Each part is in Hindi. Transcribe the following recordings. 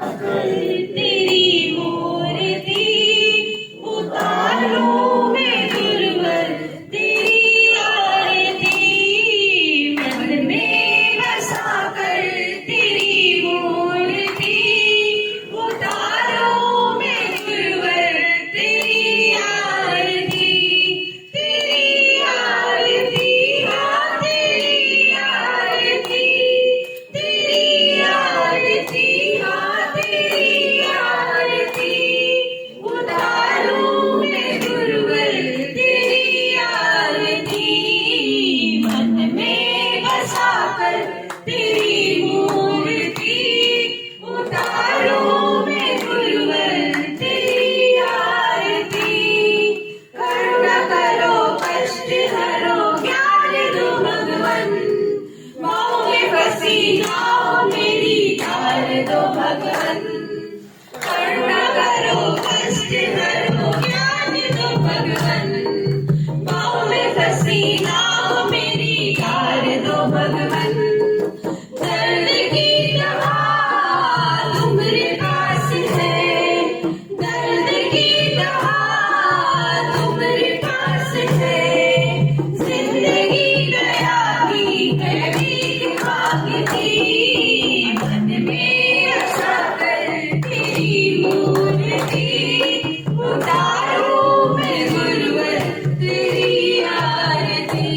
तेरी मूर्ति उतारूं मैं गुरुवर, तेरी आरती मन में बसाकर, तेरी मूर्ति उतारूं मैं गुरुवर, तेरी आरती, तेरी आरती, हाँ तेरी आरती, तेरी आरती, हाँ तेरी आरती उतारूं मैं गुरुवर, तेरी आरती मन में बसाकर, तेरी मूर्ति उतारूं मैं गुरुवर, तेरी आरती। करुणा करो कष्ट हरो ज्ञान दो भगवन, माओ में फंसी नाव मेरी तार दो भगवन। करुणा करो कष्ट हरो ज्ञान दो भगवन, माओ में फंसी नाव मेरी तार दो भगवन। दर्द की दवा तुम्हारे पास है, दर्द की दवा तुम्हारे पास है, जिंदगी दया की कड़ी मांगती मन में बसाकर, तेरी मूर्ति उतारूं मैं गुरुवर, तेरी आरती।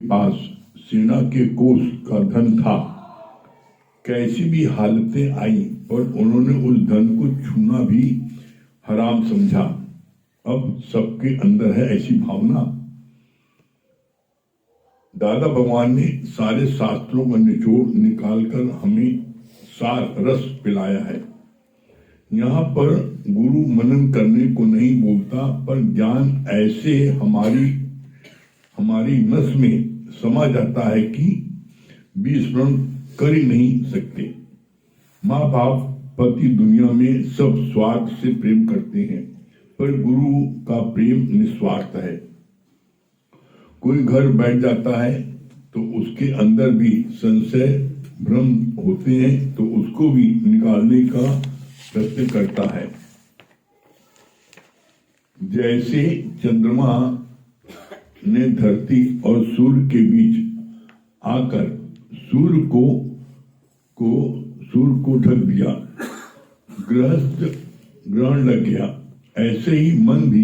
पास सेना के कोष का धन था। कैसी भी हालतें आई पर उन्होंने उस धन को छूना भी हराम समझा। अब सबके अंदर है ऐसी भावना। दादा भगवान ने सारे शास्त्रों का निचोड़ निकालकर हमें सार रस पिलाया है। यहाँ पर गुरु मनन करने को नहीं बोलता, पर ज्ञान ऐसे हमारी नस में समा जाता है कि विस्मरण कर ही नहीं सकते। माँ बाप पति दुनिया में सब स्वार्थ से प्रेम करते हैं, पर गुरु का प्रेम निस्वार्थ है। कोई घर बैठ जाता है तो उसके अंदर भी संशय भ्रम होते हैं, तो उसको भी निकालने का प्रयत्न करता है। जैसे चंद्रमा ने धरती और सूर्य के बीच आकर सूर्य को ढक दिया, ग्रहण लग गया, ऐसे ही मन भी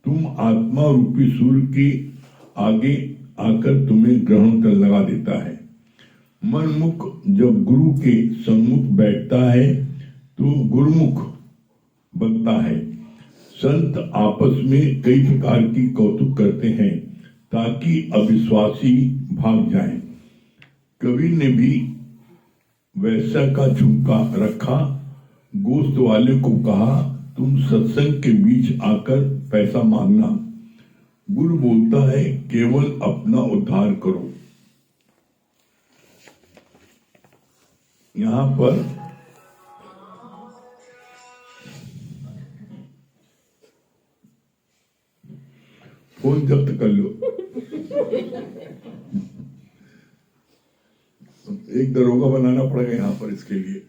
तुम आत्मा रूपी सूर्य के आगे आकर तुम्हें ग्रहण कर लगा देता है। मनमुख जब गुरु के सम्मुख बैठता है तो गुरुमुख बनता है। संत आपस में कई प्रकार की कौतुक करते हैं ताकि अविश्वासी भाग जाएं। कवि ने भी वैसा का झुमका रखा, गोश्त वाले को कहा तुम सत्संग के बीच आकर पैसा मांगना। गुरु बोलता है केवल अपना उद्धार करो। यहाँ पर फोन जब्त कर लो। एक दरोगा बनाना पड़ेगा यहाँ पर इसके लिए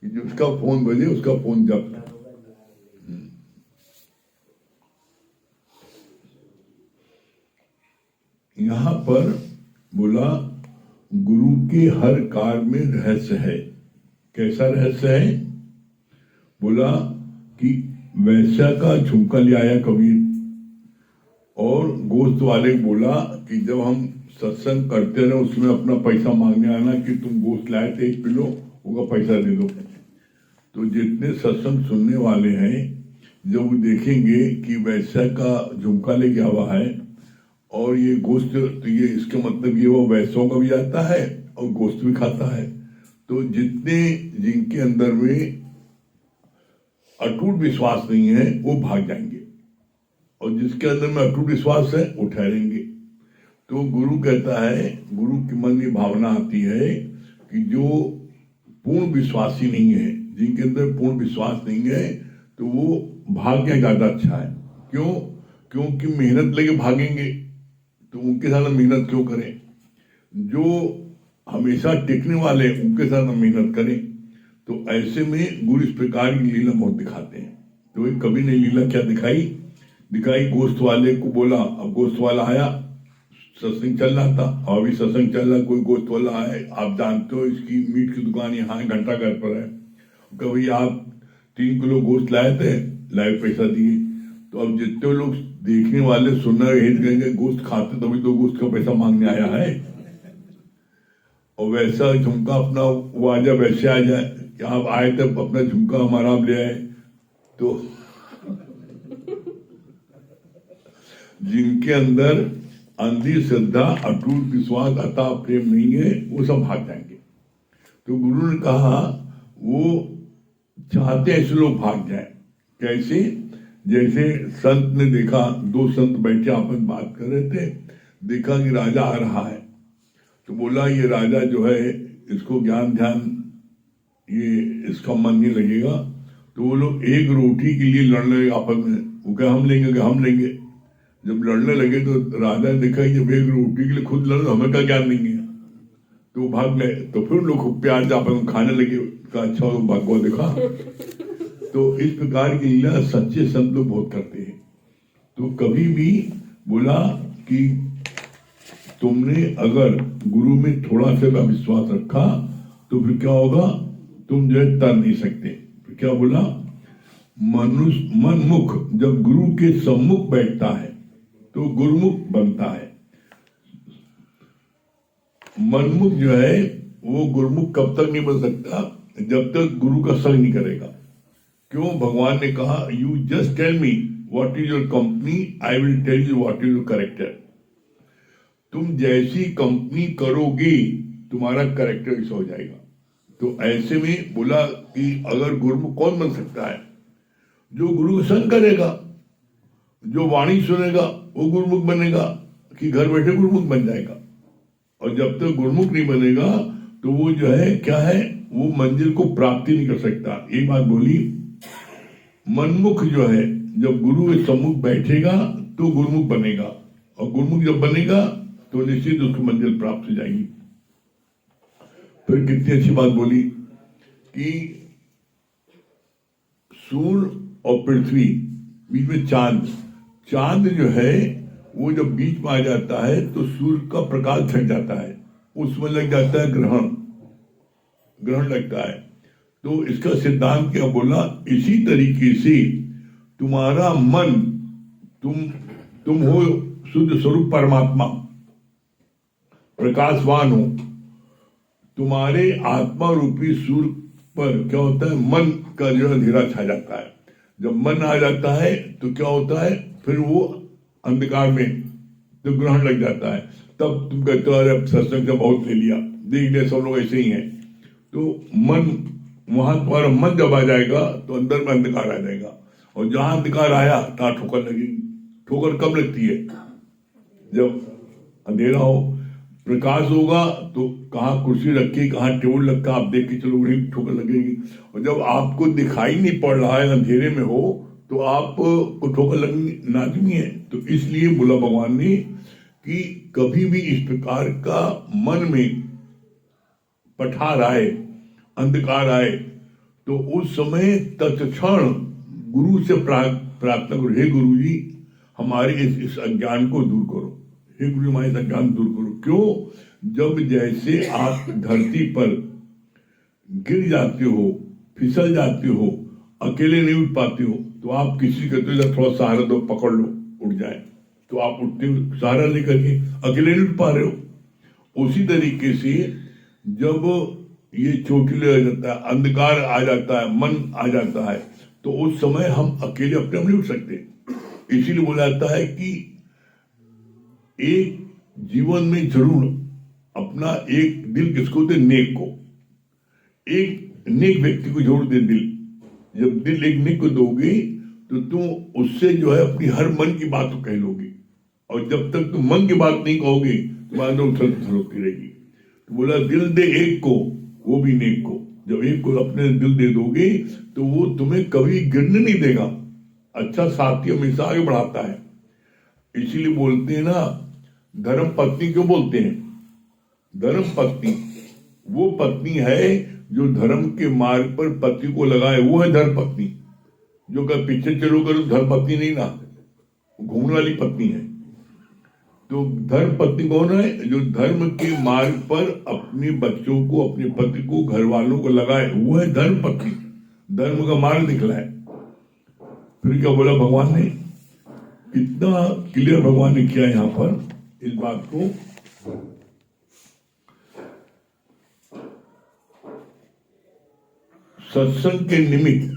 कि जिसका फोन बजे उसका फोन जब्त। यहाँ पर बोला गुरु के हर कार्य में रहस्य है। कैसा रहस्य है? बोला कि वैसा का झुमका ले आया कबीर, और गोश्त वाले बोला कि जब हम सत्संग करते रहे उसमें अपना पैसा मांगने आना कि तुम गोश्त लाए थे 1 किलो, उसका पैसा दे दो। तो जितने सत्संग सुनने वाले हैं जब वो देखेंगे कि वैसा का झुमका लेके आवा है और ये गोश्त, तो ये इसका मतलब ये वो वैसों का भी आता है और गोश्त भी खाता है। तो जिनके अंदर में अटूट विश्वास नहीं है वो भाग जाएंगे, और जिसके अंदर में अटूट विश्वास है वो ठहरेंगे। तो गुरु कहता है, गुरु के मन में भावना आती है कि जो पूर्ण विश्वासी नहीं है, जिनके अंदर पूर्ण विश्वास नहीं है, तो वो भाग्य ज्यादा अच्छा है। क्यों? क्योंकि मेहनत लेके भागेंगे तो उनके साथ मेहनत क्यों करें। जो हमेशा टिकने वाले उनके साथ हम मेहनत करें। तो ऐसे में गुरु इस प्रकार की लीला बहुत दिखाते हैं। तो एक कवि ने लीला क्या दिखाई गोश्त वाले को बोला। अब गोश्त वाला आया, सत्संग चल रहा था और अभी सत्संग चल रहा, कोई गोश्त वाला आए, आप जानते हो इसकी मीट की दुकान यहाँ है, घंटा घर पर है। कभी आप 3 किलो गोश्त लाए थे, लाए पैसा दिए। तो अब जितने लोग देखने वाले सुनना यही कहेंगे गोश्त खाते तभी तो गोश्त का पैसा मांगने आया है। और वैसा झुमका अपना वो आ जाए, वैसे आ जाए कि आप आए थे अपना झुमका हमारा आप ले आए। तो जिनके अंदर अंधी श्रद्धा, अटूट विश्वास, अता प्रेम नहीं है, वो सब भाग जाएंगे। तो गुरु ने कहा वो चाहते ऐसे लोग भाग जाए। कैसे? जैसे संत ने देखा, 2 संत बैठे आपस में बात कर रहे थे, देखा कि राजा आ रहा है। तो बोला ये राजा जो है इसको ज्ञान ध्यान ये इसका मन नहीं लगेगा। तो वो लोग एक रोटी के लिए लड़ने लगे आपस में। वो कहे हम लेंगे, हम लेंगे। जब लड़ने लगे तो राजा ने देखा जब एक रोटी के लिए खुद लड़े हमें क्या ज्ञान देंगे, तो भाग गए। तो फिर लोग प्यार से आपस में खाने लगे। अच्छा भागवा देखा। तो इस प्रकार की लीला सच्चे संत लोग बहुत करते हैं। तो कभी भी बोला कि तुमने अगर गुरु में थोड़ा सा विश्वास रखा तो फिर क्या होगा, तुम जो है तर नहीं सकते। फिर क्या बोला, मनुष्य मनमुख जब गुरु के सम्मुख बैठता है तो गुरुमुख बनता है। मनमुख जो है वो गुरुमुख कब तक नहीं बन सकता, जब तक गुरु का संग नहीं करेगा। क्यों? भगवान ने कहा you just tell me what is your company, I will tell you what is your character. तुम जैसी कंपनी करोगे तुम्हारा कैरेक्टर ऐसा हो जाएगा। तो ऐसे में बोला कि अगर गुरुमुख कौन बन सकता है, जो गुरु का संग करेगा, जो वाणी सुनेगा वो गुरुमुख बनेगा, कि घर बैठे गुरुमुख बन जाएगा। और जब तक गुरुमुख नहीं बनेगा तो वो जो है क्या है, वो मंजिल को प्राप्ति नहीं कर सकता। एक बात बोली, मनमुख जो है जब गुरु के सम्मुख बैठेगा तो गुरुमुख बनेगा, और गुरुमुख जब बनेगा तो निश्चित उसको मंजिल प्राप्त हो जाएगी। फिर कितनी अच्छी बात बोली कि सूर्य और पृथ्वी बीच में चांद जो है वो जब बीच में आ जाता है तो सूर्य का प्रकाश छट जाता है, उसमें लग जाता है ग्रहण लगता है। तो इसका सिद्धांत क्या बोला, इसी तरीके से तुम्हारा मन, तुम हो शुद्ध स्वरूप परमात्मा, प्रकाशवान हो। तुम्हारे आत्मा रूपी सूर्य पर क्या होता है, मन का जो अंधेरा छा जाता है। जब मन आ जाता है तो क्या होता है, फिर वो अंधकार में तो ग्रहण लग जाता है। तब तुम कहते हो अरे सत्संग से बहुत ले लिया, देख ले सब लोग ऐसे ही हैं। तो मन वहां, तुम्हारा मन जब आ जाएगा तो अंदर में अंधकार आ जाएगा, और जहां अंधकार आया तहां ठोकर लगेगी। ठोकर कब लगती है, जब अंधेरा हो। प्रकाश होगा तो कहाँ कुर्सी रखी, कहाँ टेबल रखा, आप देख के चलो वही ठोकर लगेगी। और जब आपको दिखाई नहीं पड़ रहा है, अंधेरे में हो, तो आप को ठोकर लगनी लाजमी है। तो इसलिए बोला भगवान ने कि कभी भी इस प्रकार का मन में पठार आए, अंधकार आए, तो उस समय तत्क्षण गुरु से प्रार्थना करो, हे गुरु जी हमारे इस अज्ञान को दूर करो, हे गुरु हमारे इस अज्ञान दूर करो। क्यों? जब जैसे आप धरती पर गिर जाते हो, फिसल जाते हो, अकेले नहीं उठ पाते हो, तो आप किसी कहते हो थोड़ा सहारा दो, पकड़ लो, उठ जाए, तो आप उठते हो सहारा लेकर के, अकेले नहीं उठ पा रहे हो। उसी तरीके से जब ये चोटिले आ जाता है, अंधकार आ जाता है, मन आ जाता है, तो उस समय हम अकेले अपने आप नहीं उठ सकते। इसीलिए बोला जाता है कि एक जीवन में जरूर अपना एक दिल किसको दे, नेक को, एक नेक व्यक्ति को जरूर दे दिल। जब दिल एक नेक को दोगे तो तुम उससे जो है अपनी हर मन की बात को कह लोगे, और जब तक तुम मन की बात नहीं कहोगे तुम्हारे अंदर उछल पुछल होती रहेगी। तो बोला दिल दे एक को, वो भी नेक को। जब एक को अपने दिल दे दोगे तो वो तुम्हें कभी गिरने नहीं देगा, अच्छा साथी हमेशा आगे बढ़ाता है। इसीलिए बोलते हैं ना, धर्म पत्नी क्यों बोलते हैं, धर्म पत्नी वो पत्नी है जो धर्म के मार्ग पर पति को लगाए, वो है धर्म पत्नी। जो कल पीछे चलोगे तो धर्म पत्नी नहीं ना, घूमने वाली पत्नी है। तो धर्म पत्नी कौन है? जो धर्म के मार्ग पर अपने बच्चों को, अपने पति को, घर वालों को लगाए, वो है धर्म पत्नी। धर्म का मार्ग दिखलाए। फिर क्या बोला भगवान ने? कितना क्लियर भगवान ने किया यहां पर इस बात को। सत्संग के निमित्त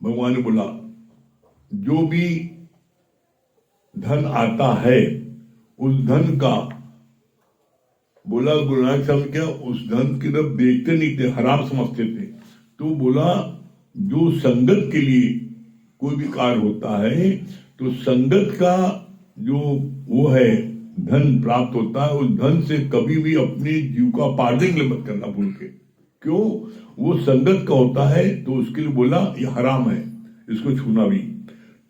भगवान ने बोला जो भी धन आता है उस धन का, बोला गुरु नानक साहब क्या उस धन की तरफ देखते नहीं थे, हराम समझते थे। तो बोला जो संगत के लिए कोई भी कार्य होता है तो संगत का जो वो है धन प्राप्त होता है, उस धन से कभी भी अपने जीव का पार्जन मत करना भूल के। क्यों? वो संगत का होता है तो उसके लिए बोला ये हराम है, इसको छूना भी।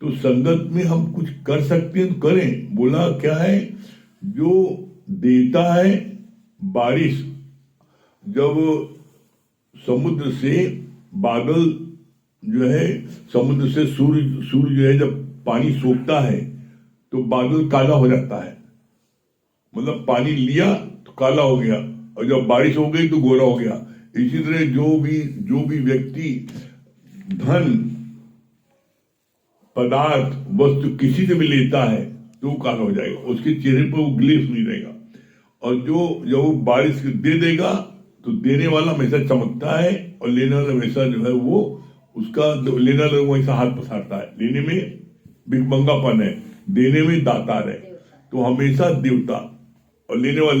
तो संगत में हम कुछ कर सकते हैं तो करें। बोला क्या है? जो देता है बारिश, जब समुद्र से बादल जो है, समुद्र से सूर्य जो है जब पानी सोखता है तो बादल काला हो जाता है, मतलब पानी लिया तो काला हो गया, और जब बारिश हो गई तो गोरा हो गया। इसी तरह जो भी व्यक्ति धन, पदार्थ, वस्तु किसी से भी लेता है तो वो काला हो जाएगा, उसके चेहरे पर वो ग्लेस नहीं रहेगा। और जब वो बारिश दे देगा तो देने वाला हमेशा चमकता है, और लेने वाला हमेशा जो है वो उसका लेने वाला वैसा हाथ पसारता है। लेने में भिखमंगापन है, देने में दातार है। तो हमेशा देवता, और लेने वाला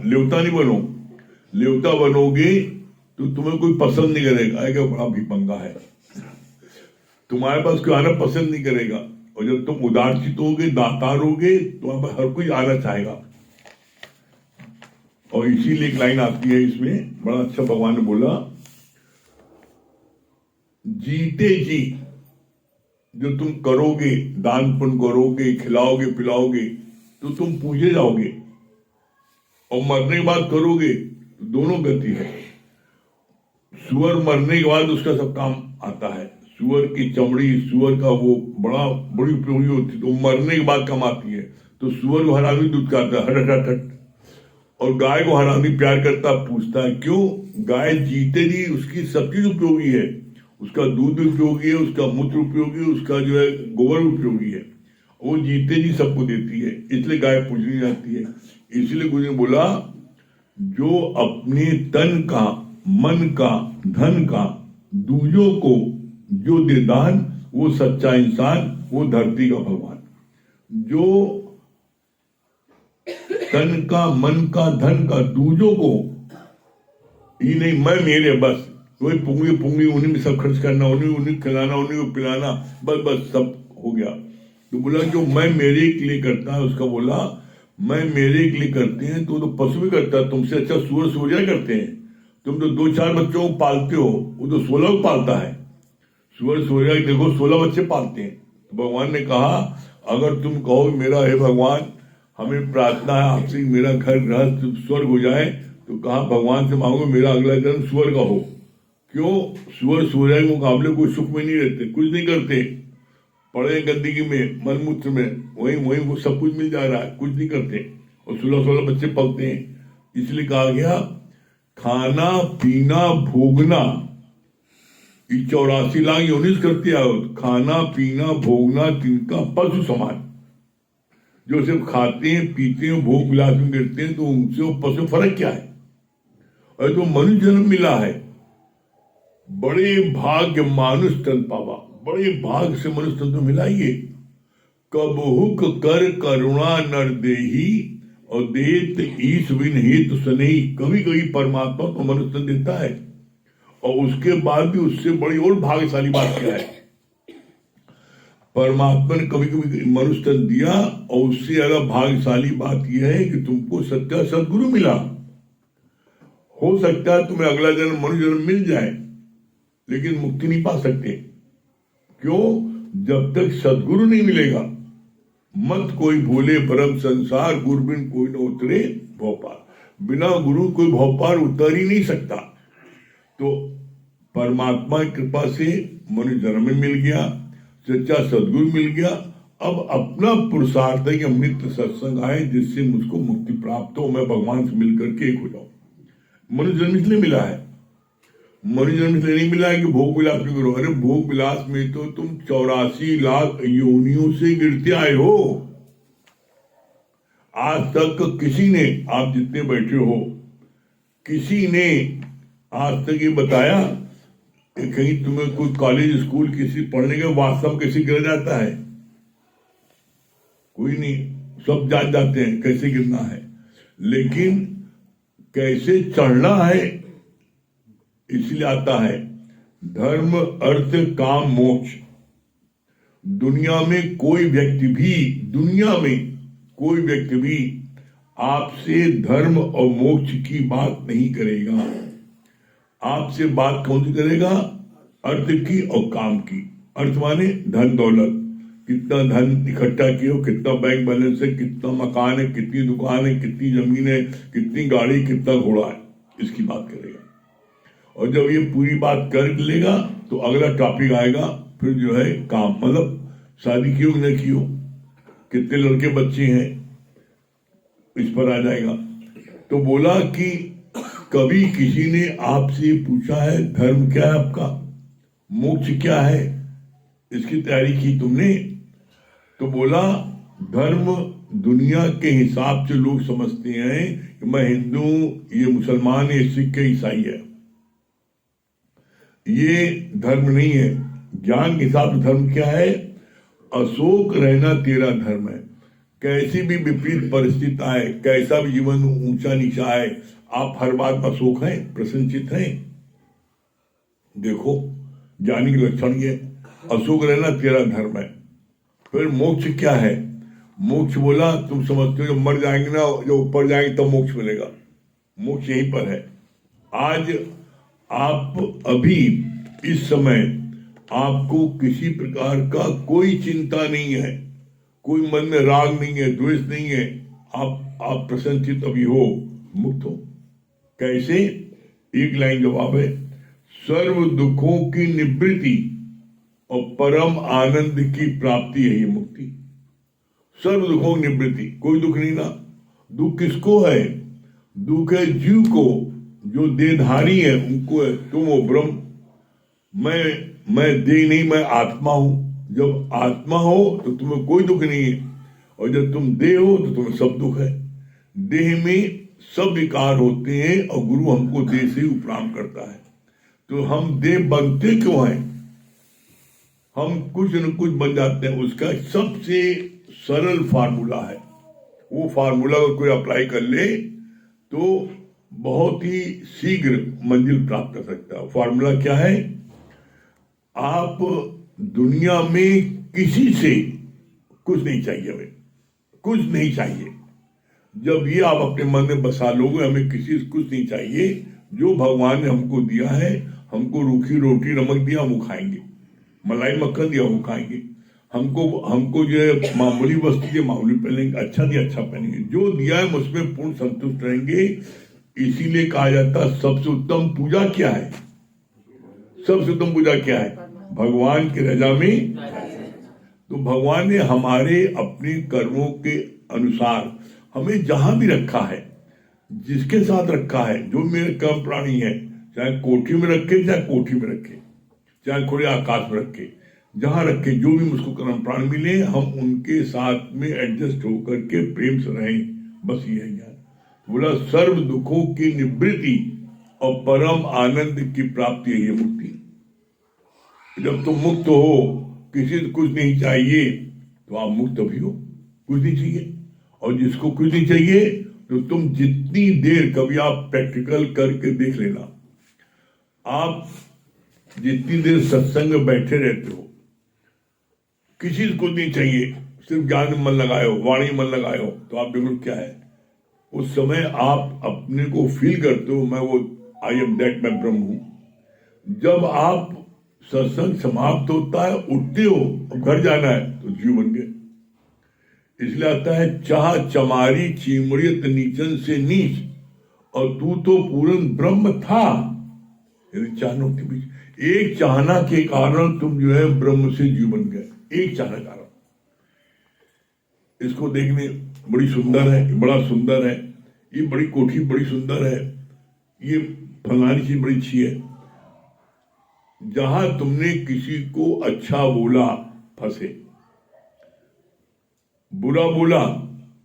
लेवता नहीं बनो। लेवता बनोगे तो तुम्हें कोई पसंद नहीं करेगा, क्या बड़ा भिखमंगा है, तुम्हारे पास कोई आना पसंद नहीं करेगा। और जब तुम उदारचित होगे, दातार होगे, तुम्हारे पास हर कोई आना चाहेगा। और इसीलिए एक लाइन आती है इसमें, बड़ा अच्छा भगवान ने बोला, जीते जी जो तुम करोगे, दान पुण्य करोगे, खिलाओगे पिलाओगे, तो तुम पूजे जाओगे। और मरने के बाद करोगे तो दोनों गति है। सुअर मरने के बाद उसका सब काम आता है। सुअर की चमड़ी, सुअर का वो बड़ी उपयोगी होती है, तो मरने के बाद काम आती है। तो सुअर को हर आदमी दूध खाता है, हट। और गाय को हर आदमी प्यार करता, पूछता है क्यों? गाय जीते जी उसकी सब चीज उपयोगी है, उसका दूध उपयोगी है, उसका मूत्र उपयोगी है, उसका जो है गोबर उपयोगी है, वो जीते जी सबको देती है, इसलिए गाय पूजनी जाती है। इसलिए गुरु ने बोला जो अपने तन का, मन का, धन का दूजों को जो दे दान, वो सच्चा इंसान, वो धरती का भगवान। जो तन का, मन का, धन का दूजों को, ही नहीं मैं मेरे, बस वही पुंगली उन्हीं में सब खर्च करना, उन्हीं खिलाना, उन्हीं को पिलाना, बस सब हो गया। तो बोला जो मैं मेरे के लिए करता है, उसका बोला मैं मेरे के लिए करते हैं तो पशु भी करता है। तुमसे अच्छा सूअर सूर्या करते हैं। तुम तो 2-4 बच्चों को पालते हो, वो तो 16 को पालता है। सूअर सूर्या देखो 16 बच्चे पालते हैं। तो भगवान ने कहा अगर तुम कहो मेरा हे भगवान, हमें प्रार्थना है आपसे मेरा घर गृहस्थ स्वर्ग हो जाए, तो कहा भगवान से मांगो मेरा अगला जन्म स्वर्ग का हो। क्यों? सूअर सूर्या के मुकाबले कोई सुख में नहीं रहते, कुछ नहीं करते, पड़े गंदगी में, मल मूत्र में, वहीं वो सब कुछ मिल जा रहा है, कुछ नहीं करते, और 16 बच्चे पलते हैं। इसलिए कहा गया खाना पीना भोगना, 84 लाख योनिस करते आओ, खाना पीना भोगना तिनका पशु समान। जो सिर्फ खाते हैं, पीते हैं, भोग विलास में करते हैं, तो उनसे वो पशु फर्क क्या है? और तो मनुष्य जन्म मिला है, बड़े भाग्य मानुष तन पावा, बड़े भाग से मनुष्य तन तो मिला ही है। कब हुक कर करुणा नर देही, और देत ईश बिन हेतु सनेही। कभी कभी परमात्मा को मनुष्य तन देता है, और उसके बाद भी उससे बड़ी और भाग्यशाली बात क्या है? परमात्मा ने कभी कभी मनुष्य तन दिया, और उससे ज्यादा भाग्यशाली बात यह है कि तुमको सच्चा सदगुरु मिला। हो सकता है तुम्हें अगला जन्म मनुष्य जन्म मिल जाए, लेकिन मुक्ति नहीं पा सकते। क्यों? जब तक सदगुरु नहीं मिलेगा। मत कोई भूले परम संसार, गुरु बिन कोई न उतरे भोपाल। बिना गुरु कोई भव पार उतर ही नहीं सकता। तो परमात्मा की कृपा से मनुष्य जन्म मिल गया, सच्चा सदगुरु मिल गया। अब अपना पुरुषार्थ है कि अमृत सत्संग आए जिससे मुझको मुक्ति प्राप्त हो, मैं भगवान से मिलकर के एक हो जाऊं। मनुष्य जन्म इसलिए मिला है, मनुष्य जन्म इसलिए नहीं मिला है कि भोग विलास में करो। अरे भोग विलास में तो तुम 84 लाख योनियों से गिरते आए हो। आज तक किसी ने, आप जितने बैठे हो, किसी ने आज तक ये बताया कि कहीं तुम्हें कोई कॉलेज स्कूल किसी पढ़ने के वास्तव कैसे गिरा जाता है? कोई नहीं, सब जान जाते हैं कैसे गिरना है, लेकिन कैसे चढ़ना है इसलिए आता है। धर्म अर्थ काम मोक्ष। दुनिया में कोई व्यक्ति भी, दुनिया में कोई व्यक्ति भी आपसे धर्म और मोक्ष की बात नहीं करेगा। आपसे बात कौन सी करेगा? अर्थ की और काम की। अर्थ माने धन दौलत, कितना धन इकट्ठा किए हो, कितना बैंक बैलेंस है, कितना मकान है, कितनी दुकान है, कितनी जमीन है, कितनी गाड़ी, कितना घोड़ा है, इसकी बात करेगा। और जब ये पूरी बात कर लेगा तो अगला टॉपिक आएगा फिर जो है काम, मतलब शादी क्यों न कियो, कितने लड़के बच्चे हैं, इस पर आ जाएगा। तो बोला कि कभी किसी ने आपसे पूछा है धर्म क्या है आपका, मोक्ष क्या है, इसकी तैयारी की तुमने? तो बोला धर्म दुनिया के हिसाब से लोग समझते हैं कि मैं हिंदू, ये मुसलमान, ये सिख, ये ईसाई है। ये धर्म नहीं है। ज्ञान के हिसाब से धर्म क्या है? अशोक रहना तेरा धर्म है। कैसी भी विपरीत परिस्थिति आए, कैसा भी जीवन ऊंचा नीचा आए, आप हर बात में अशोक हैं, प्रसन्नचित हैं। देखो ज्ञानी के लक्षण ये, अशोक रहना तेरा धर्म है। फिर मोक्ष क्या है? मोक्ष बोला तुम समझते हो जब मर जाएंगे ना, जब ऊपर जाएंगे तब मोक्ष मिलेगा। मोक्ष यहीं पर है। आज आप अभी इस समय आपको किसी प्रकार का कोई चिंता नहीं है, कोई मन में राग नहीं है, द्वेष नहीं है, आप प्रसन्नचित अभी हो, मुक्त हो। कैसे? एक लाइन जवाब है, सर्व दुखों की निवृत्ति और परम आनंद की प्राप्ति है ये मुक्ति। सर्व दुखों की निवृत्ति, कोई दुख नहीं ना। दुख किसको है? दुख है जीव को, जो देहधारी है उनको है। तुम हो ब्रह्म, मैं देह नहीं, मैं आत्मा हूं। जब आत्मा हो तो तुम्हें कोई दुख नहीं है, और जब तुम देह हो तो तुम्हें सब दुख है। देह में सब विकार होते हैं और गुरु हमको देह से उपराम करता है। तो हम देह बनते क्यों हैं? हम कुछ न कुछ बन जाते हैं। उसका सबसे सरल फार्मूला है, वो फार्मूला अगर कोई अप्लाई कर ले तो बहुत ही शीघ्र मंजिल प्राप्त कर सकता है। फार्मूला क्या है? आप दुनिया में किसी से कुछ नहीं चाहिए, हमें कुछ नहीं चाहिए। जब ये आप अपने मन में बसा लोगे हमें किसी से कुछ नहीं चाहिए, जो भगवान ने हमको दिया है, हमको रूखी रोटी नमक दिया हम खाएंगे, मलाई मक्खन दिया वो खाएंगे, हमको जो मामूली वस्तु दिया मामूली पहनेंगे, अच्छा दिया अच्छा पहनेंगे, जो दिया है उसमें पूर्ण संतुष्ट रहेंगे। इसीलिए कहा जाता है सबसे उत्तम पूजा क्या है? सबसे उत्तम पूजा क्या है? भगवान की रजा में। तो भगवान ने हमारे अपने कर्मों के अनुसार हमें जहां भी रखा है, जिसके साथ रखा है, जो मेरे कर्म प्राणी है, चाहे कोठी में रखे, चाहे कोठी में रखे, चाहे खुले आकाश में रखे, जहां रखे, जो भी मुझको कर्म प्राण मिले, हम उनके साथ में एडजस्ट होकर के प्रेम से रहें। बस ये है ज्ञान। बोला सर्व दुखों की निवृत्ति और परम आनंद की प्राप्ति है ये मुक्ति। जब तुम मुक्त हो, किसी से कुछ नहीं चाहिए, तो आप मुक्त भी हो, कुछ नहीं चाहिए। और जिसको कुछ नहीं चाहिए, तो तुम जितनी देर, कभी आप प्रैक्टिकल करके देख लेना, आप जितनी देर सत्संग में बैठे रहते हो, किसी से कुछ नहीं चाहिए, सिर्फ ज्ञान में मन लगाए हो, वाणी मन लगाए हो, तो आप बिल्कुल क्या है, उस समय आप अपने को फील करते हो, मैं वो आई एम दैट, मैं ब्रह्म हूं। जब आप सत्संग समाप्त होता है, उठते हो, अब घर जाना है, तो जीव बन गए। इसलिए आता है चाह चमारी चिमड़ियत नीचन से नीच और तू तो पूर्ण ब्रह्म था। यदि चाहनों के बीच एक चाहना के कारण तुम जो है ब्रह्म से जीव बन गए, एक चाहना कारण। इसको देखने बड़ी सुंदर है, बड़ा सुंदर है, ये बड़ी कोठी बड़ी सुंदर है, ये फलानी चीज बड़ी अच्छी है। जहां तुमने किसी को अच्छा बोला फंसे, बुरा बोला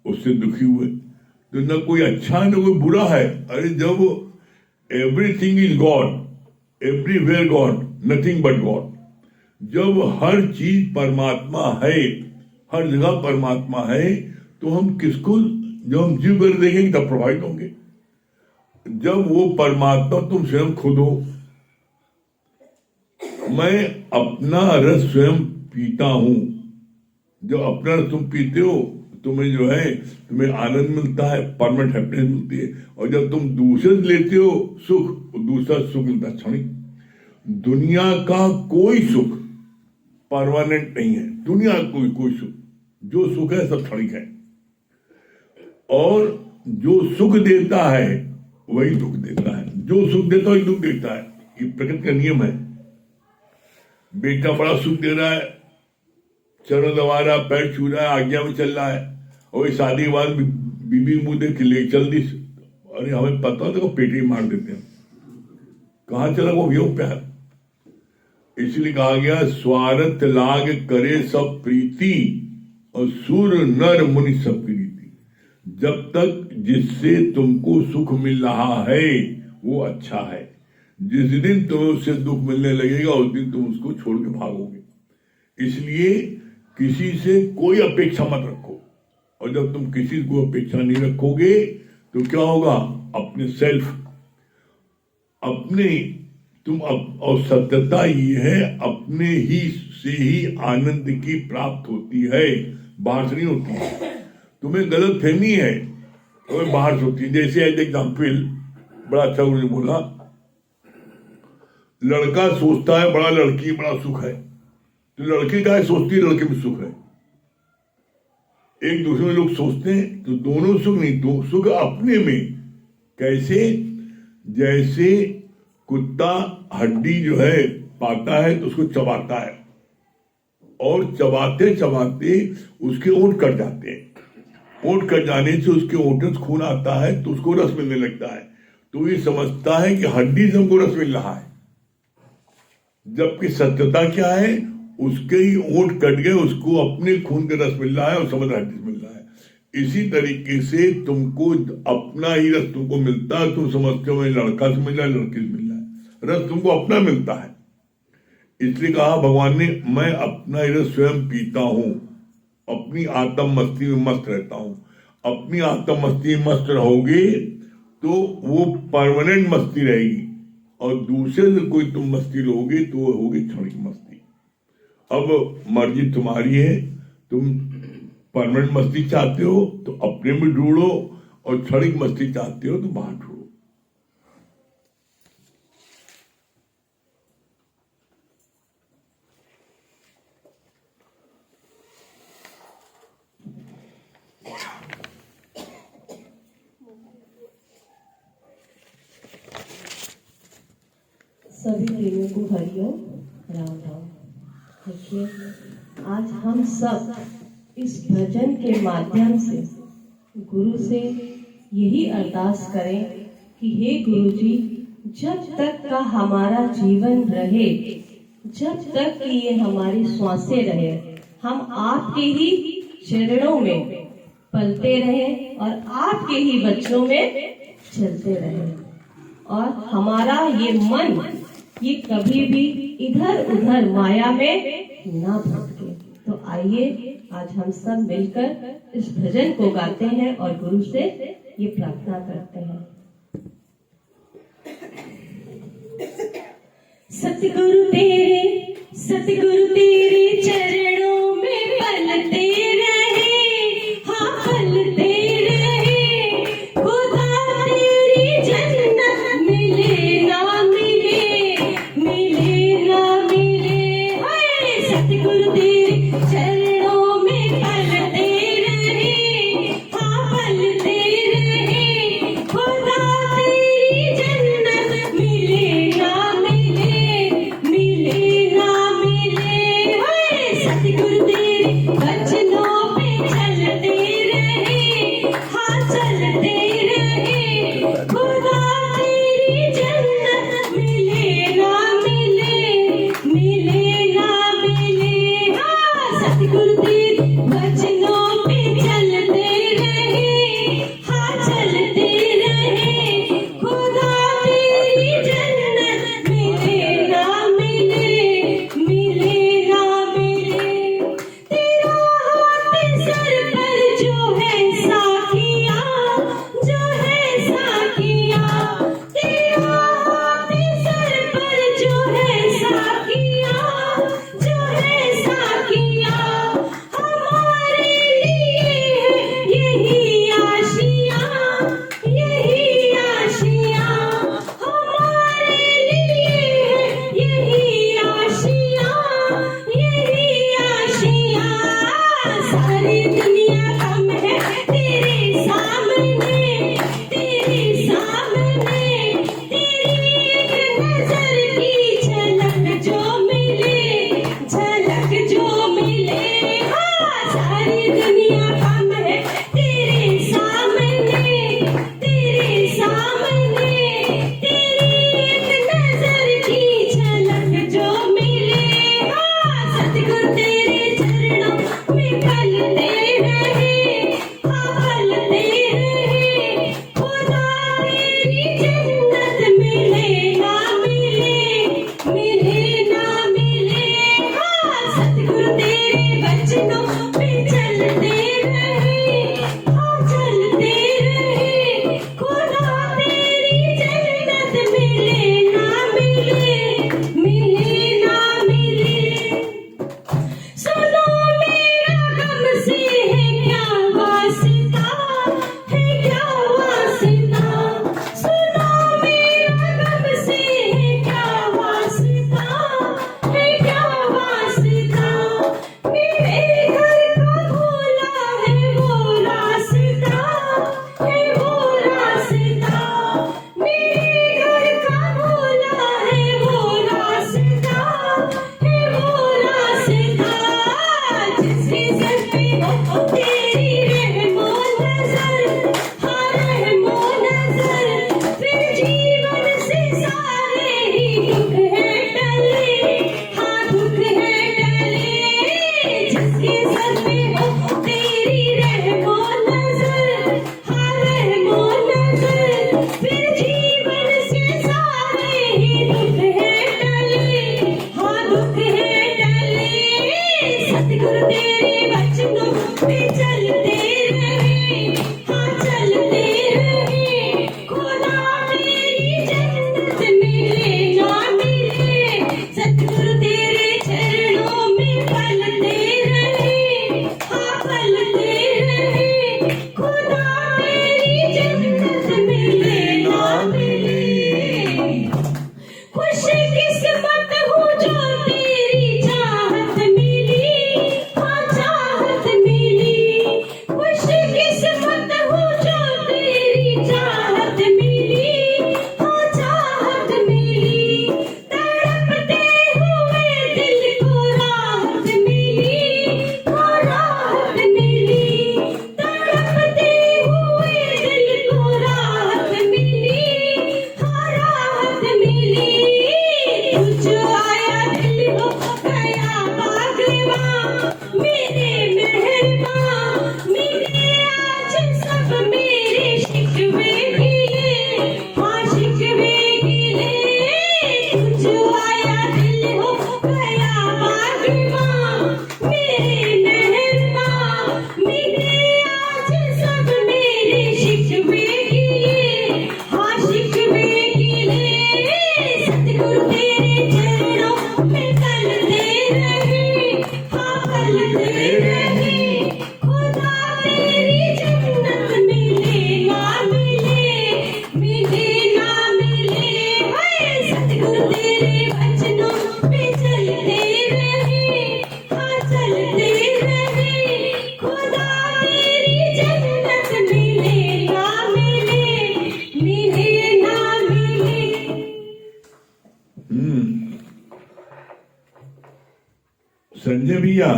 उससे दुखी हुए, तो न कोई अच्छा न कोई बुरा है। अरे जब everything is God, everywhere God, nothing but God, जब हर चीज परमात्मा है, हर जगह परमात्मा है, तो हम किसको, जब हम जीव कर देखेंगे तब प्रभावित होंगे। जब वो परमात्मा तुम स्वयं खुद हो, मैं अपना रस स्वयं पीता हूं। जब अपना रस तुम पीते हो तुम्हें जो है तुम्हें आनंद मिलता है, परमानेंट हैप्पीनेस मिलती है। और जब तुम दूसरे से लेते हो सुख, दूसरा सुख मिलता है क्षणिक। दुनिया का कोई सुख परमानेंट नहीं है, दुनिया का कोई सुख, जो सुख है सब क्षणिक है। और जो सुख देता है वही दुख देता है, जो सुख देता है वही दुख देता है। ये प्रकृति का नियम है। बेटा बड़ा सुख दे रहा है, चरण दबा रहा, पैर छू रहा है, आज्ञा में चल रहा है, और शादी के बाद बीबी मुंह देख ले चल दी। अरे हमें पता होता है पेटी मार देते हैं, कहां चला वो योग प्यार। इसलिए कहा गया स्वार्थ लाग करे सब प्रीति, और सुर नर मुनि सब प्रीति। जब तक जिससे तुमको सुख मिल रहा है वो अच्छा है, जिस दिन तुम्हें उससे दुख मिलने लगेगा उस दिन तुम उसको छोड़ के भागोगे। इसलिए किसी से कोई अपेक्षा मत रखो, और जब तुम किसी को अपेक्षा नहीं रखोगे तो क्या होगा, अपने सेल्फ, अपने तुम और सत्यता ये है, अपने ही से ही आनंद की प्राप्त होती है, बाहर से नहीं होती है। तुम्हें गलत फहमी है तुम्हें बाहर से होती है। जैसे एज एग्जाम्पल बड़ा अच्छा उन्होंने बोला, लड़का सोचता है बड़ा लड़की बड़ा सुख है, तो लड़की का सोचती है लड़के में सुख है। एक दूसरे में लोग सोचते हैं तो दोनों सुख नहीं, दो सुख अपने में। कैसे, जैसे कुत्ता हड्डी जो है पाता है तो उसको चबाता है, और चबाते चबाते उसके ओंठ कट जाते हैं, ओंठ कट जाने से उसके ओंठ में खून आता है तो उसको रस मिलने लगता है, तो ये समझता है कि हड्डी से हमको रस मिल रहा है। जबकि सत्यता क्या है, उसके ही ओंठ कट गए, उसको अपने खून का रस मिल रहा है और समझ हड्डी से मिल रहा है। इसी तरीके से तुमको अपना ही रस तुमको मिलता है, तुम समझते हो लड़का से मिल रहा है, लड़के से मिल रहा है, रस तुमको अपना मिलता है। इसलिए कहा भगवान ने, मैं अपना ही रस स्वयं पीता हूं, अपनी आत्म मस्ती में मस्त रहता हूं। अपनी आत्म मस्ती में मस्त रहोगे तो वो परमानेंट मस्ती रहेगी, और दूसरे से कोई तुम मस्ती लोगे तो वो होगी क्षणिक मस्ती। अब मर्जी तुम्हारी है, तुम परमानेंट मस्ती चाहते हो तो अपने में ढूंढो, और क्षणिक मस्ती चाहते हो तो बाहर ढूंढो। सभी प्रेमियों को हरिओम राम राम। देखिए, आज हम सब इस भजन के माध्यम से गुरु से यही अरदास करें कि हे गुरु जी, जब तक का हमारा जीवन रहे, जब तक कि ये हमारी श्वासें रहे, हम आपके ही चरणों में पलते रहें और आपके ही बच्चों में चलते रहें, और हमारा ये मन ये कभी भी इधर उधर माया में ना भटके। तो आइए आज हम सब मिलकर इस भजन को गाते हैं और गुरु से ये प्रार्थना करते हैं। सतगुरु तेरे चरणों में पलते रहे, हाँ पलते रहे, खुदा तेरी जन्नत मिले ना मिले, मिले ना मिले। हाय सतगुरु तेरे चरणों में पलते रहे, हाँ पलते रहे, खुदा नजर की झलक जो मिले, झलक जो मिले, हाँ सारी दुनिया कम है तेरे सामने, तेरे सामने। तेरी एक नजर की झलक जो मिले, हाँ सतगुरु तेरे चरणों में पलते रहे, हाँ पलते रहे। खुदा तेरी जन्नत मिले ना मिले, मिले ना मिले, हाँ सतगुरु तेरे वचनों पे चलते रहे, हाँ चलते रहे। खुदा तेरी जन्नत मिले ना मिले, मिले ना मिले। सुनो मेरा गम से है क्या वास्ता, है क्या वास्ता। सुनो मेरा गम से है क्या वास्ता, है क्या वास्ता। मेरे घर का भूला है वो रास्ता, है वो रास्ता। मेरे घर का भूला है वो रास्ता, है वो रास्ता। जिसके सर पे हो तेरी रहमो नजर, हाँ रहमो नजर, फिर जीवन से सारे ही दुख है टले, हाँ दुख है टले। जिसके सर पे हो तेरी रहमो नजर, हाँ रहमो नजर, फिर जीवन से सारे ही दुख है टले, हाँ दुख है टले। सतगुरु तेरे वचनों पे चलते रहे, हाँ चलते रहे। खुदा तेरी जन्नत मिले ना मिले, सतगुरु तेरे चरणों में पलते रहे, हाँ पलते रहे। खुदा तेरी जन्नत मिले ना मिले। खुश किस्मत हूँ जो तेरी चाहत मिली, हाँ चाहत मिली। खुश किस्मत हूँ जो तेरी चाहत मिली, हाँ चाहत मिली। तड़पते हुए दिल को राहत मिली, हाँ राहत मिली। तड़पते हुए दिल को राहत मिली, हाँ राहत मिली। तुझ आया दिल हो गया बागवां, मेरे मेहरबान। मेरे आज सब मेरे शिकवे गिले, हाँ शिकवे गिले। तुझ आया दिल हो गया बागवां, मेरे मेहरबान। मेरे आज सब मेरे शिकवे गिले, हाँ शिकवे गिले। सतगुरु तेरे चरणों में पलते रहे, हाँ पलते रहे। खुदा तेरी जन्नत मिले ना मिले, मिले ना मिले। हाय सतगुरु तेरे वचनों पे चलते रहे, हाँ चलते रहे। खुदा तेरी जन्नत मिले ना मिले, मिले ना मिले। संजय भैया,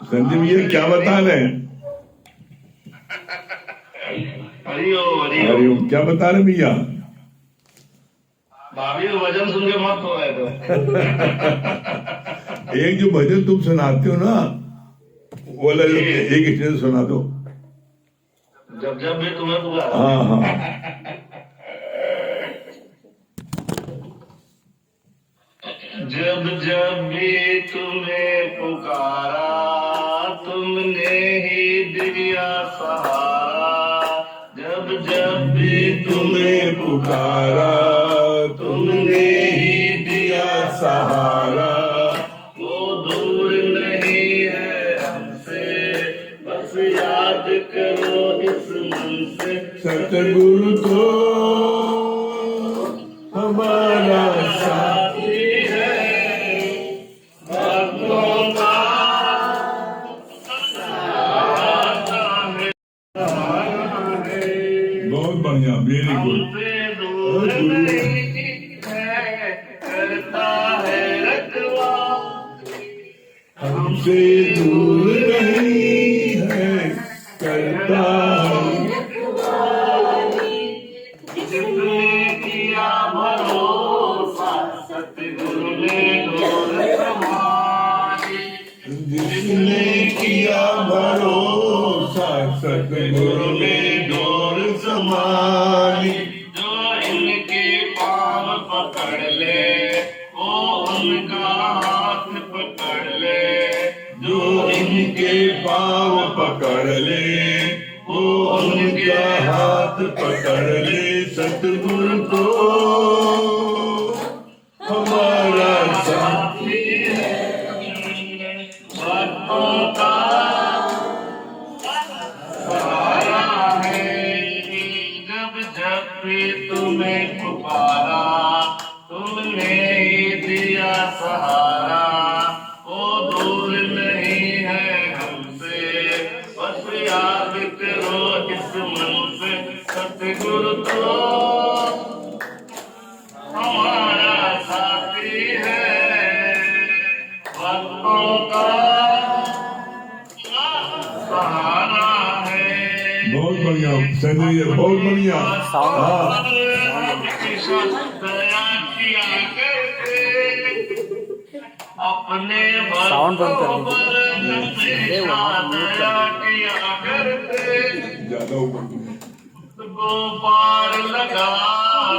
संजय भैया क्या बता रहे हैं? हरिओम हरिओम। हरिओम, क्या बता रहे भैया? भाभी को भजन सुन के मत हो गए तो। एक जो भजन तुम सुनाते हो ना, वो वाला एक स्टेज सुना दो। जब जब भी तुम्हें पुकारा, हाँ हाँ। जब जब भी तुम्हें पुकारा, तुमने ही दिया सहारा। जब जब भी तुम्हें पुकारा, तुमने ही दिया सहारा। वो दूर नहीं है हमसे, बस याद करो इस मन से। सतगुरु तो हमारा साथी है, भक्तों का सहारा। बढ़िया, वेरी गुड। हमसे दूर नहीं है, करता है रखवाली। हमसे दूर नहीं है, करता है। जिसने किया भरोसा सतगुरु ने डोर संभाली। जिसने किया भरोसा सतगुरु ने डोर संभाली। जो इनके पाँव पकड़ ले वो उनका हाथ पकड़ ले। जो इनके पाँव पकड़ ले वो उनका हाथ पकड़ ले। सतगुरु को हमारा साथी भक्तों का सहारा है। जब जब भी तुम्हें पुकारा तुमने ही दिया सहारा। वो दूर नहीं है हमसे, बस याद करो इस मन से। सतगुरु तो हमारा साथी है, भक्तों का सहारा है। बहुत बढ़िया संजय जी, बहुत बढ़िया। हाँ, दया किया करते अपने साउंड बंद कर भक्तों दीजिए। पर दया किया करते। ज्यादा ऊपर को पार लगा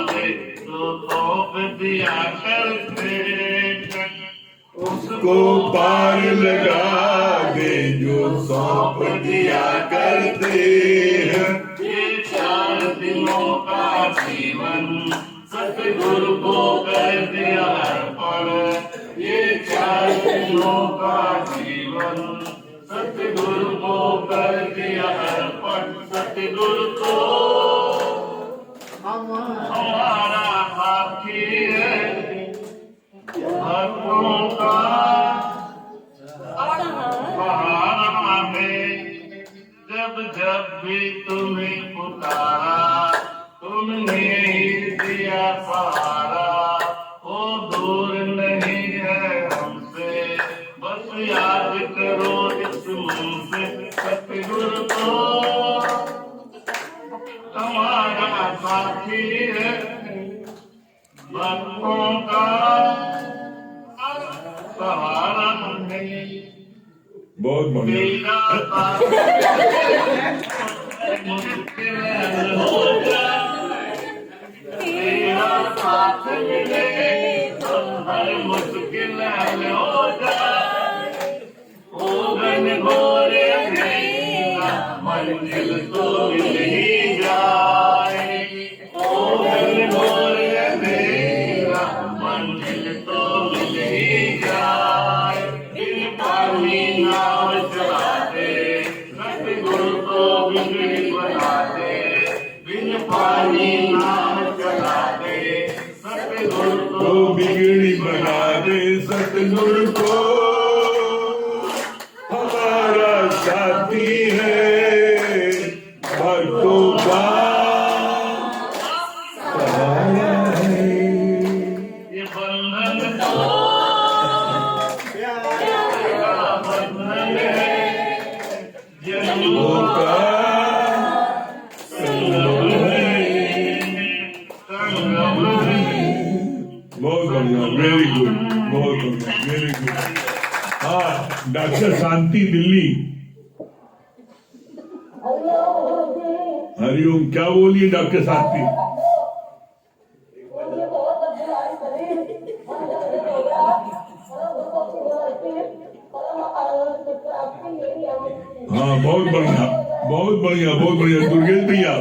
दे तो सौंप दिया करते। को पार लगा दे जो सौंप दिया करते हैं। ये 4 दिनों का जीवन सतगुरु को कर दिया अर्पण। ये 4 दिनों का जीवन सतगुरु को कर दिया अर्पण। सतगुरु को हमारा साथी है, भक्तों का सहारा है। जब जब भी तुम्हें पुकारा तुमने ही दिया सहारा। वो दूर नहीं है हमसे, बस याद करो इस मन से। सतगुरु तो हमारा साथी है, भक्तों का सहारा है। बहुत बढ़िया। तेरा साथ मुश्किल हो जाए, तेरा साथ मिले तो हर मुश्किल हो जाए। होगन घोरे मेरा मंजिल तो मिल ही जाए। होगन घोरे मेरा मंजिल तो मिल ही जाए। बिन पानी नाव चलाते सतगुरु को बिगड़ी बनाते। बिन पानी नाव चलाते सतगुरु को तो बिगड़ी बना दे। सतगुरु को हमारा साथी है, भक्तों का सहारा है। ये बंधन तो बंधन है, जन्मों का संगम है, संगम है। बहुत बढ़िया, वेरी गुड, बहुत बढ़िया, वेरी गुड। हाँ, डॉक्टर शांति दिल्ली। हरिओम, क्या बोलिए डॉक्टर शांति? हाँ, बहुत बढ़िया, बहुत बढ़िया, बहुत बढ़िया। दुर्गेश भैया,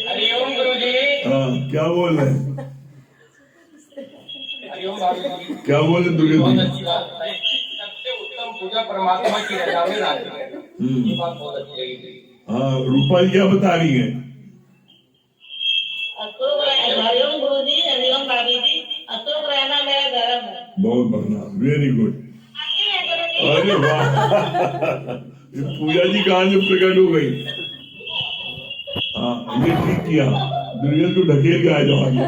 हरिओम गुरुजी। हाँ, क्या बोल रहे हैं? हरिओम बाबूजी। क्या बोल रहे दुर्गेश बहुत भैया? अच्छी बात बताई। सबसे उत्तम पूजा परमात्मा की रजा में राजी है। ये बात बहुत अच्छी लगी थी। हाँ, रूपा जी क्या बता रही है? हरिओम गुरुजी, हरिओम भाभी जी। अशोक रहना मेरा धर्म है। बहुत बढ़िया, वेरी गुड। अरे वाह, ये पूजा जी कहाँ से प्रकट हो गई। हाँ, ये ठीक किया, दुर्गा को ढकेल के आ जाओ आगे।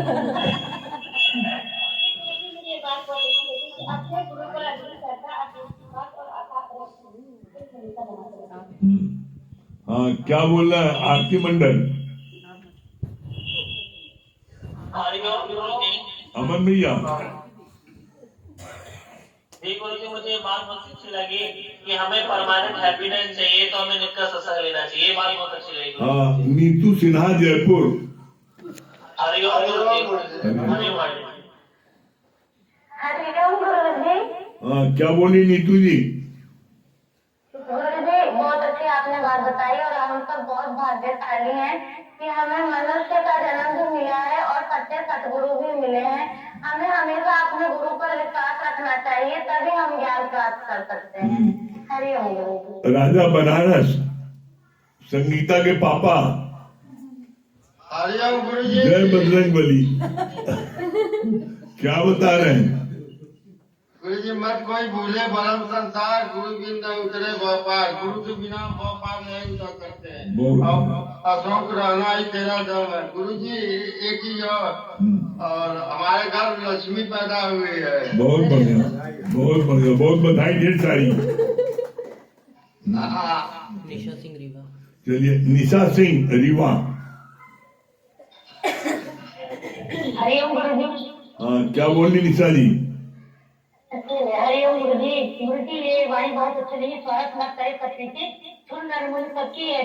मुझे ये बात बहुत अच्छी लगी कि अपने गुरु पर अर्जुन करता आत्मविश्वास और हाँ, क्या बोल रहा है आरती मंडल, हरिओम गुरु जी। अमन भैया। जी गुरु जी, मुझे ये बात बहुत अच्छी लगी कि हमें परमानेंट हैप्पीनेस चाहिए तो हमें नित्य सत्संग लेना चाहिए। ये बात बहुत अच्छी लगी। हाँ, नीतू सिन्हा जयपुर। हरिओम गुरु जी। हरिओम हरिओम गुरु जी। हाँ, क्या बोली नीतू जी। गुरु जी, बहुत अच्छी आपने बात बताई और हम सब बहुत भाग्यशाली हैं कि हमें मनुष्य का जन्म भी मिला है और सच्चे सतगुरु भी मिले हैं। हमें हमेशा अपने गुरु पर विश्वास रखना चाहिए, तभी हम ज्ञान प्राप्त कर सकते हैं। हरिओम गुरु जी। राजा बनारस, संगीता के पापा, हरिओम गुरु जी। जय बजरंग बली। क्या बता रहे हैं। गुरु जी, मत कोई भूले परम संसार, गुरु बिन न उतरे व्यापार, गुरु के बिना व्यापार नहीं उतर सकते हैं। बहुत अशोक रहना ही तेरा दम है। गुरु जी, एक ही और हमारे घर लक्ष्मी पैदा हुई है। बहुत बढ़िया, बहुत बढ़िया, बहुत बधाई ढेर सारी। निशा सिंह रीवा। चलिए, निशा सिंह रीवा। हरिओम गुरु जी। हाँ, क्या बोली निशा जी। हरिओम गुरु जी। गुरु जी, ये वाणी बहुत अच्छी लगी। स्वार्थ न करे सत्य सुन नरमुन सबकी है।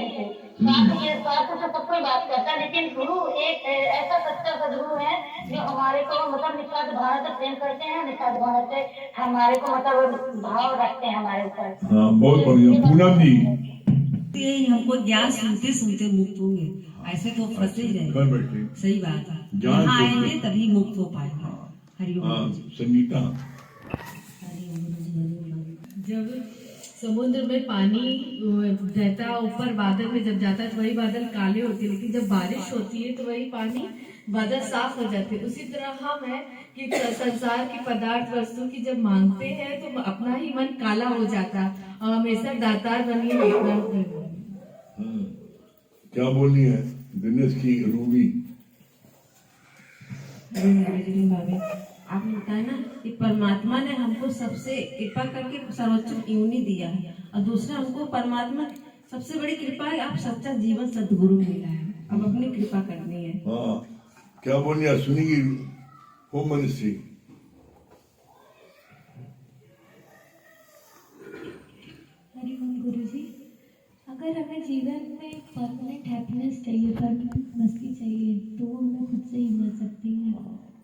स्वार्थ से सब कोई बात करता है, लेकिन गुरु एक ऐसा सच्चा सदगुरु है जो हमारे को मतलब निस्वार्थ भाव से प्रेम करते हैं, निस्वार्थ भाव से हमारे को मतलब भाव रखते हैं हमारे ऊपर। हाँ, बहुत बढ़िया। पूनम जी। यही हमको ज्ञान सुनते सुनते मुक्त होंगे, ऐसे तो फंसे ही घर रहे। बैठे। सही बात है, ज्ञान यहाँ सुनते। आएंगे तभी मुक्त हो पाएंगे। हरिओम हाँ, गुरु जी। संगीता। हरिओम गुरु जी, हरिओम गुरु जी। जब समुद्र में पानी रहता ऊपर बादल में जब जाता है तो वही बादल काले होते हैं, लेकिन जब बारिश होती है तो वही पानी बादल साफ हो जाते हैं। उसी तरह हम है कि संसार की पदार्थ वस्तु की जब मांगते हैं तो अपना ही मन काला हो जाता है और हमेशा दातार बनिए अपना। क्या बोलनी है दिनेश की रूबी। आपने बताया ना कि परमात्मा ने हमको सबसे कृपा करके सर्वोच्च योनि दिया है और दूसरा हमको परमात्मा सबसे बड़ी कृपा है आप सच्चा जीवन सदगुरु मिला है। अब अपनी कृपा करनी है। हाँ, क्या बोलनी है सुनी की होम मिनिस्ट्री। हरिओम गुरु जी। अगर हमें जीवन में परमानेंट हैप्पीनेस चाहिए, परमानेंट मस्ती चाहिए, तो वो हमें खुद से ही मिल सकती है।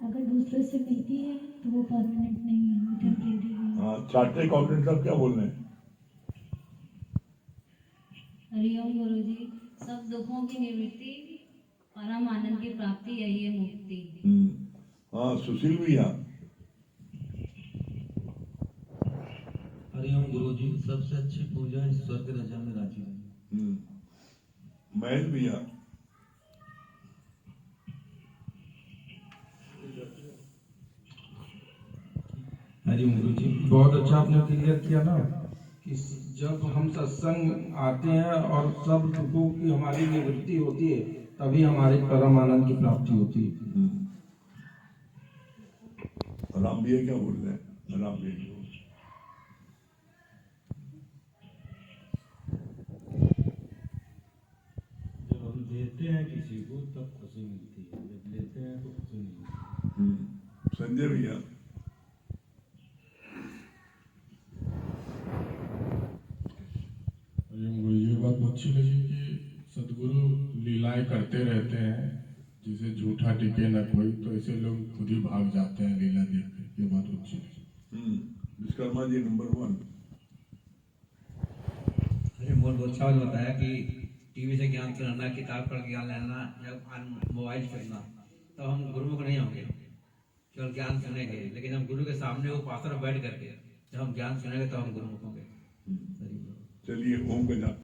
अगर दूसरों से मिलती है तो वो परमानेंट नहीं है, वो टेम्परेरी है। हाँ, चार्टर्ड अकाउंटेंट साहब क्या बोल रहे हैं। हरिओम गुरु जी। सब दुखों की निवृत्ति, परम आनंद की प्राप्ति, यही है मुक्ति। हाँ, सुशील भैया। हरिओम गुरु जी। सबसे अच्छी पूजा ईश्वर के रजा में राजी है। महेश भैया। हरिओम गुरु जी। बहुत अच्छा आपने क्लियर किया ना कि जब हम सत्संग आते हैं और सब दुखों की हमारी निवृत्ति होती है, तभी हमारे परम आनंद की प्राप्ति होती है। राम भैया क्या बोल रहे हैं। राम भैया जब हम देते हैं किसी को तब खुशी मिलती है, जब लेते हैं तो खुशी नहीं मिलती। संजय भैया। गुरु जी बात बहुत अच्छी लगी कि सदगुरु लीलाएं करते रहते हैं, जिसे झूठा टिके न कोई, तो ऐसे लोग खुद ही भाग जाते हैं लीला देख के। ये बात अच्छी लगी। विश्वकर्मा जी नंबर 1। अरे बहुत अच्छा बताया कि टीवी से ज्ञान सुनना, किताब पढ़ के ज्ञान लेना या मोबाइल सुनना, तो हम गुरुमुख नहीं होंगे, केवल ज्ञान सुनेंगे। लेकिन हम गुरु के सामने उपासना बैठ करके जब हम ज्ञान सुनेंगे तो हम गुरुमुख होंगे। चलिए ओम का जाप।